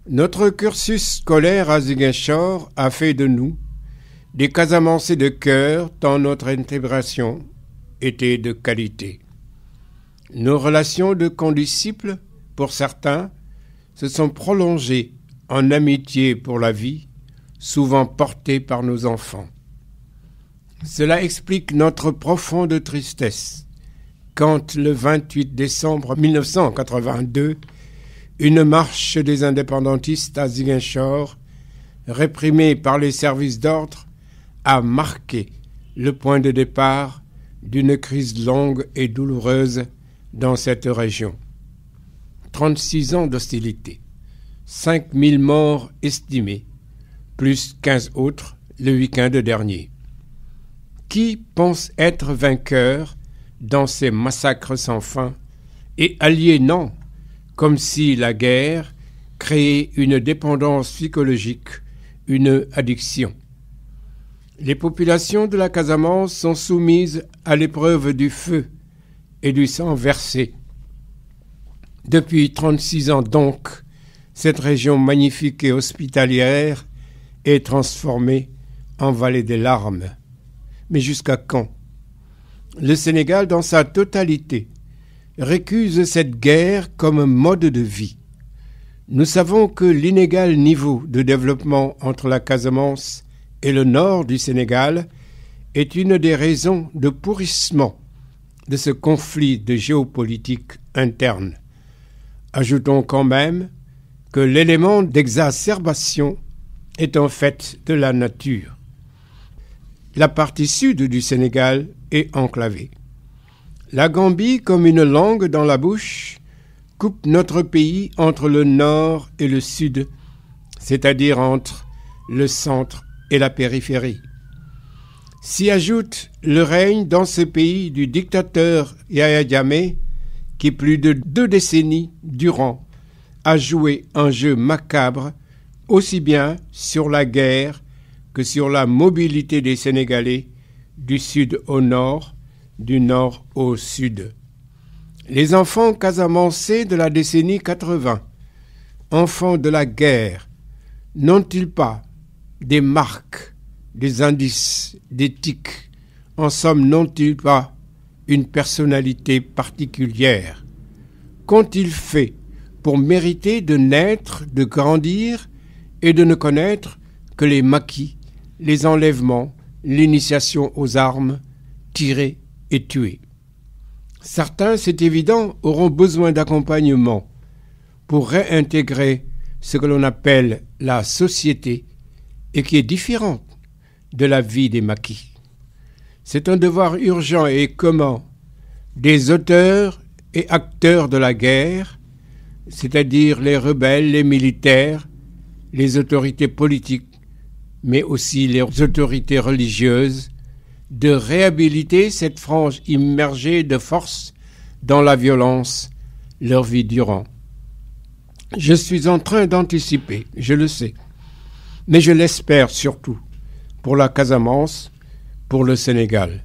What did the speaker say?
Notre cursus scolaire à Ziguinchor a fait de nous des Casamançais de cœur tant notre intégration était de qualité. Nos relations de condisciples, pour certains, se sont prolongées en amitié pour la vie, souvent portée par nos enfants. Cela explique notre profonde tristesse quand, le 28 décembre 1982, une marche des indépendantistes à Ziguinchor, réprimée par les services d'ordre, a marqué le point de départ d'une crise longue et douloureuse dans cette région. 36 ans d'hostilité, 5000 morts estimés, plus 15 autres le week-end dernier. Qui pense être vainqueur dans ces massacres sans fin et aliénants, comme si la guerre créait une dépendance psychologique, une addiction. Les populations de la Casamance sont soumises à l'épreuve du feu et du sang versé. Depuis 36 ans donc, cette région magnifique et hospitalière est transformée en vallée des larmes. Mais jusqu'à quand ? Le Sénégal, dans sa totalité, récuse cette guerre comme mode de vie. Nous savons que l'inégal niveau de développement entre la Casamance et le nord du Sénégal est une des raisons de pourrissement de ce conflit de géopolitique interne. Ajoutons quand même que l'élément d'exacerbation est en fait de la nature. La partie sud du Sénégal est enclavée. La Gambie, comme une langue dans la bouche, coupe notre pays entre le nord et le sud, c'est-à-dire entre le centre et la périphérie. S'y ajoute le règne dans ce pays du dictateur Yahya Jammeh, qui plus de 2 décennies durant a joué un jeu macabre aussi bien sur la guerre que sur la mobilité des Sénégalais du sud au nord, du nord au sud. Les enfants casamançais de la décennie 80, enfants de la guerre, n'ont-ils pas des marques, des indices, des tics, en somme n'ont-ils pas une personnalité particulière? Qu'ont-ils fait pour mériter de naître, de grandir et de ne connaître que les maquis, les enlèvements, l'initiation aux armes, tirer et tuer? Certains, c'est évident, auront besoin d'accompagnement pour réintégrer ce que l'on appelle la société et qui est différente de la vie des maquis. C'est un devoir urgent et commun des auteurs et acteurs de la guerre, c'est-à-dire les rebelles, les militaires, les autorités politiques, mais aussi les autorités religieuses, de réhabiliter cette frange immergée de force dans la violence leur vie durant. Je suis en train d'anticiper, je le sais, mais je l'espère surtout pour la Casamance, pour le Sénégal.